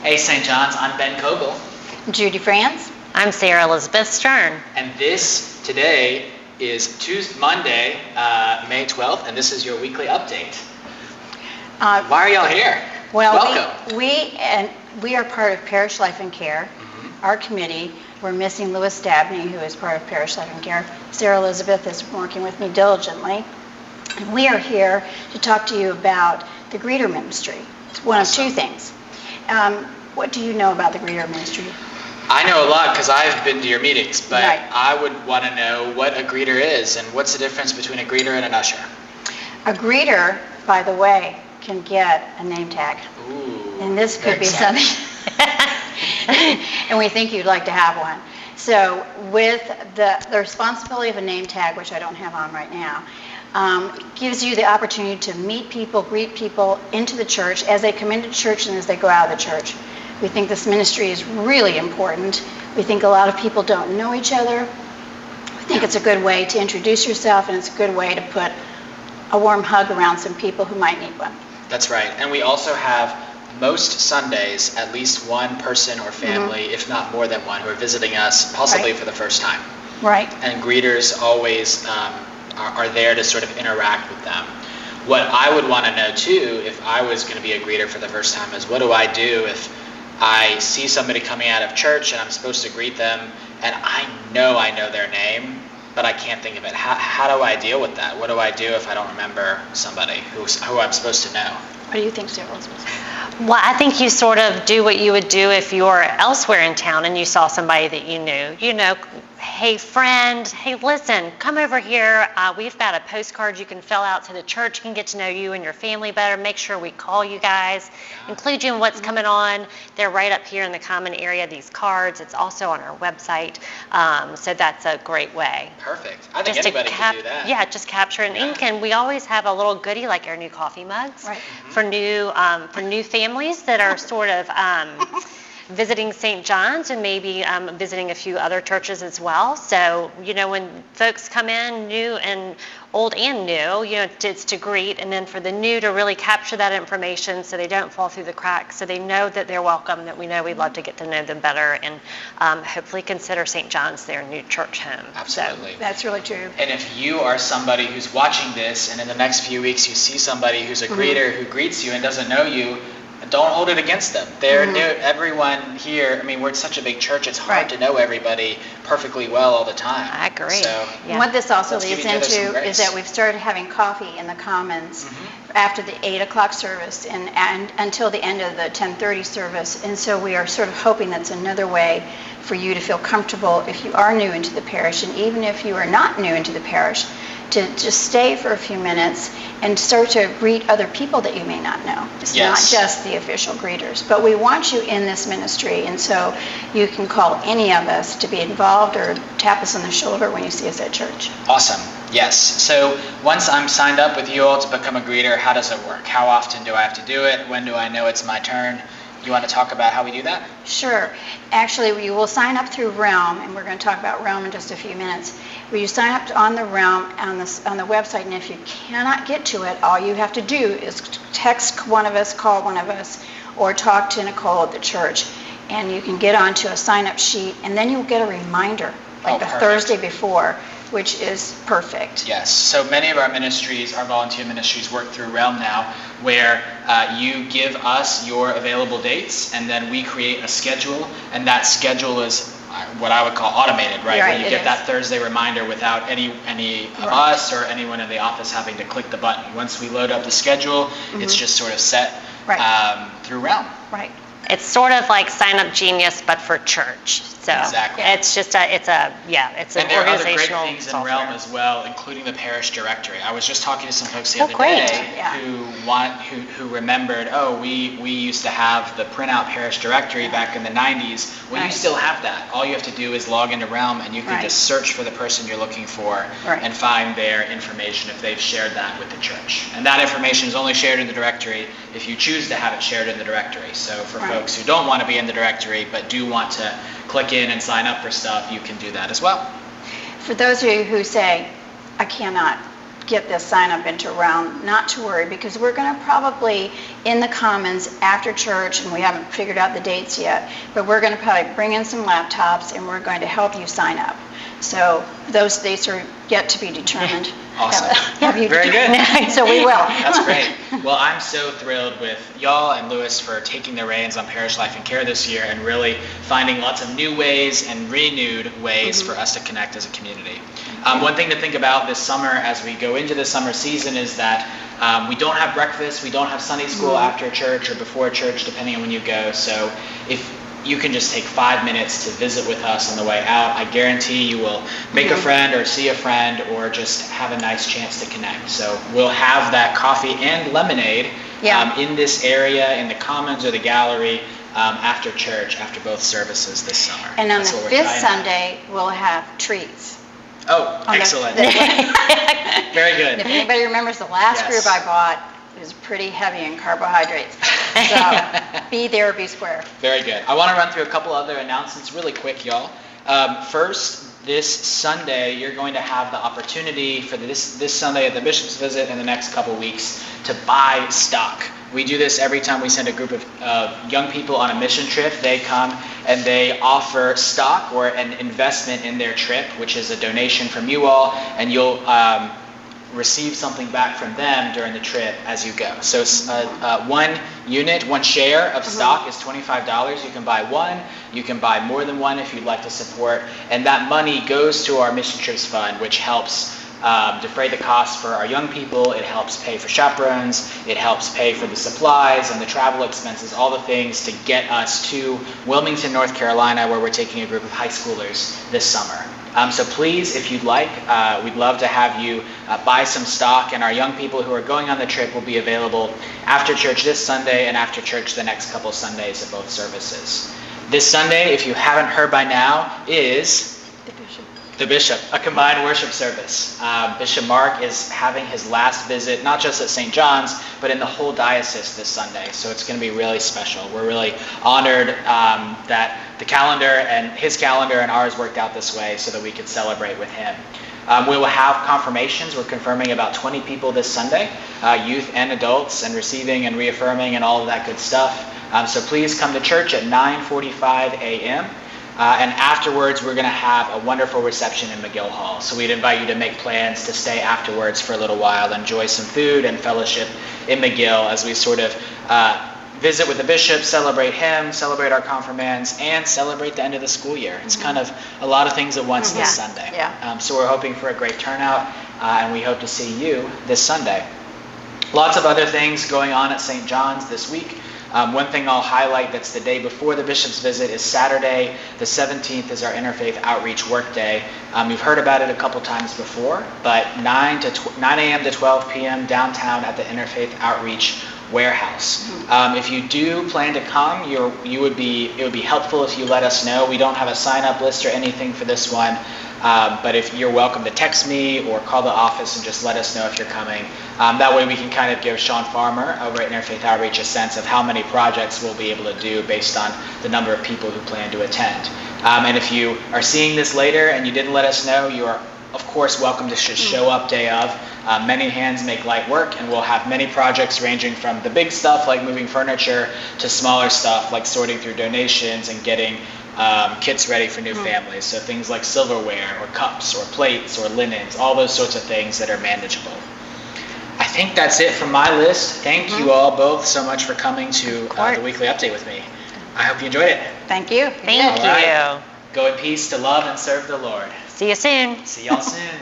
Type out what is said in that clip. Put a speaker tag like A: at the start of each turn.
A: Hey, St. John's, I'm Ben Kogel.
B: Judy Frantz.
C: I'm Sarah Elizabeth Sterne.
A: And this, today, is Monday, May 12th, and this is your weekly update. Why are y'all here?
B: Well,
A: welcome.
B: We are part of Parish Life and Care, our committee. We're missing Louis Dabney, who is part of Parish Life and Care. Sarah Elizabeth is working with me diligently. And we are here to talk to you about the greeter ministry. It's one of two things. What do you know about the greeter ministry?
A: I know a lot because I've been to your meetings, but
B: Right.
A: I would want to know what a greeter is and what's the difference between a greeter and an usher.
B: A greeter, by the way, can get a name tag.
A: Ooh,
B: And this could be
A: exciting.
B: something, and we think you'd like to have one. So with the responsibility of a name tag, which I don't have on right now, gives you the opportunity to meet people, greet people into the church as they come into church and as they go out of the church. We think this ministry is really important. We think a lot of people don't know each other. We think it's a good way to introduce yourself, and it's a good way to put a warm hug around some people who might need one.
A: That's right. And we also have most Sundays at least one person or family, if not more than one, who are visiting us, possibly
B: Right.
A: for the first time.
B: Right.
A: And greeters always are there to sort of interact with them. What I would want to know too, if I was going to be a greeter for the first time, is what do I do if I see somebody coming out of church and I'm supposed to greet them and I know their name, but I can't think of it. How do I deal with that? What do I do if I don't remember somebody who I'm supposed to know?
B: What do you think, Sarah Elizabeth?
C: Well, I think you sort of do what you would do if you were elsewhere in town and you saw somebody that you knew. You know, hey friend, hey listen, come over here. We've got a postcard you can fill out to the church. Can get to know you and your family better. Make sure we call you guys, include you in what's coming on. They're right up here in the common area, these cards. It's also on our website. So that's a great way.
A: Perfect. I think
C: Just
A: anybody can do that.
C: Yeah, just capture an ink, and we always have a little goodie like our new coffee mugs
B: Right.
C: for new families that are sort of visiting St. John's and maybe visiting a few other churches as well. So, you know, when folks come in, new and old and new, you know, it's to greet, and then for the new to really capture that information so they don't fall through the cracks, so they know that they're welcome, that we know we'd love to get to know them better, and hopefully consider St. John's their new church home.
A: Absolutely.
B: So, that's really true.
A: And if you are somebody who's watching this and in the next few weeks you see somebody who's a greeter who greets you and doesn't know you, don't hold it against them. They're new. Everyone here, I mean, we're such a big church, it's hard
B: Right.
A: to know everybody perfectly well all the time.
C: I agree.
A: So,
C: Yeah.
B: And what this also
A: Let's give
B: leads
A: each other some
B: into
A: grace.
B: is that we've started having coffee in the Commons after the 8 o'clock service and until the end of the 10:30 service. And so we are sort of hoping that's another way for you to feel comfortable if you are new into the parish, and even if you are not new into the parish, to just stay for a few minutes and start to greet other people that you may not know. It's
A: Yes.
B: not just the official greeters, but we want you in this ministry, and so you can call any of us to be involved or tap us on the shoulder when you see us at church.
A: Awesome. Yes. So once I'm signed up with you all to become a greeter, how does it work? How often do I have to do it? When do I know it's my turn? You want to talk about how we do that?
B: Sure. Actually, you will sign up through Realm, and we're going to talk about Realm in just a few minutes. When you sign up on the Realm on the website, and if you cannot get to it, all you have to do is text one of us, call one of us, or talk to Nicole at the church, and you can get onto a sign-up sheet, and then you'll get a reminder, like the
A: perfect.
B: Thursday before, which is perfect.
A: Yes. So many of our ministries, our volunteer ministries, work through Realm now, where you give us your available dates, and then we create a schedule, and that schedule is what I would call automated, right? Where you
B: it
A: get
B: is.
A: that Thursday reminder without any of
B: Right.
A: us or anyone in the office having to click the button. Once we load up the schedule, it's just sort of set
B: Right.
A: through Realm.
B: Right.
C: It's sort of like Sign Up Genius, but for church. So
A: Exactly.
C: it's just it's an
A: And there are other great
C: organizational
A: things in
C: software.
A: Realm as well, including the parish directory. I was just talking to some folks the
C: Oh,
A: other
C: great.
A: day
B: Yeah.
A: who remembered, we used to have the printout parish directory back in the 90s. Well, you
B: Right.
A: still have that. All you have to do is log into Realm, and you can
B: Right.
A: just search for the person you're looking for
B: Right.
A: and find their information if they've shared that with the church. And that information is only shared in the directory if you choose to have it shared in the directory. So for
B: Right.
A: folks who don't want to be in the directory but do want to click in and sign up for stuff, you can do that as well.
B: For those of you who say, I cannot get this sign up into round, not to worry, because we're going to probably in the Commons after church, and we haven't figured out the dates yet, but we're going to probably bring in some laptops and we're going to help you sign up. So those dates are yet to be determined.
A: Awesome.
B: Very
A: good.
B: So we will.
A: That's great. Well, I'm so thrilled with y'all and Lewis for taking the reins on Parish Life and Care this year and really finding lots of new ways and renewed ways for us to connect as a community. One thing to think about this summer as we go into the summer season is that we don't have breakfast, we don't have Sunday school after church or before church, depending on when you go. So if you can just take 5 minutes to visit with us on the way out, I guarantee you will make a friend or see a friend or just have a nice chance to connect. So we'll have that coffee and lemonade in this area, in the Commons or the gallery, after church, after both services this summer.
B: And on the fifth Sunday, we'll have treats.
A: Oh, excellent. Very good.
B: If anybody remembers the last group I bought, it was pretty heavy in carbohydrates. So be there, be square.
A: Very good. I want to run through a couple other announcements really quick, y'all. First, this Sunday, you're going to have the opportunity for this Sunday at the Bishop's Visit and the next couple weeks to buy stock. We do this every time we send a group of young people on a mission trip. They come and they offer stock or an investment in their trip, which is a donation from you all, and you'll receive something back from them during the trip as you go. So one unit, one share of stock is $25. You can buy one. You can buy more than one if you'd like to support. And that money goes to our Mission Trips Fund, which helps defray the costs for our young people. It helps pay for chaperones. It helps pay for the supplies and the travel expenses, all the things to get us to Wilmington, North Carolina, where we're taking a group of high schoolers this summer. So please, if you'd like, we'd love to have you buy some stock, and our young people who are going on the trip will be available after church this Sunday and after church the next couple Sundays at both services. This Sunday, if you haven't heard by now, is the Bishop, a combined worship service. Bishop Mark is having his last visit, not just at St. John's, but in the whole diocese this Sunday. So it's going to be really special. We're really honored that the calendar and his calendar and ours worked out this way so that we could celebrate with him. We will have confirmations. We're confirming about 20 people this Sunday, youth and adults, and receiving and reaffirming and all of that good stuff. So please come to church at 9:45 a.m. And afterwards, we're going to have a wonderful reception in McGill Hall. So we'd invite you to make plans to stay afterwards for a little while, enjoy some food and fellowship in McGill as we sort of visit with the bishop, celebrate him, celebrate our confirmands, and celebrate the end of the school year. It's kind of a lot of things at once this Sunday. So we're hoping for a great turnout, and we hope to see you this Sunday. Lots of other things going on at St. John's this week. One thing I'll highlight that's the day before the Bishop's Visit is Saturday, the 17th is our Interfaith Outreach Workday. You've heard about it a couple times before, but 9 a.m. to 12 p.m. downtown at the Interfaith Outreach Warehouse. If you do plan to come, it would be helpful if you let us know. We don't have a sign-up list or anything for this one. But if you're welcome to text me or call the office and just let us know if you're coming. That way we can kind of give Sean Farmer over at Interfaith Outreach a sense of how many projects we'll be able to do based on the number of people who plan to attend. And if you are seeing this later and you didn't let us know, you are of course welcome to just show up day of. Many hands make light work, and we'll have many projects ranging from the big stuff like moving furniture to smaller stuff like sorting through donations and getting kits ready for new families. So things like silverware or cups or plates or linens, all those sorts of things that are manageable. I think that's it from my list. Thank you all both so much for coming to the weekly update with me. I hope you enjoyed it.
B: Thank you.
C: Thank you.
A: Go in peace to love and serve the Lord.
C: See you soon.
A: See y'all soon.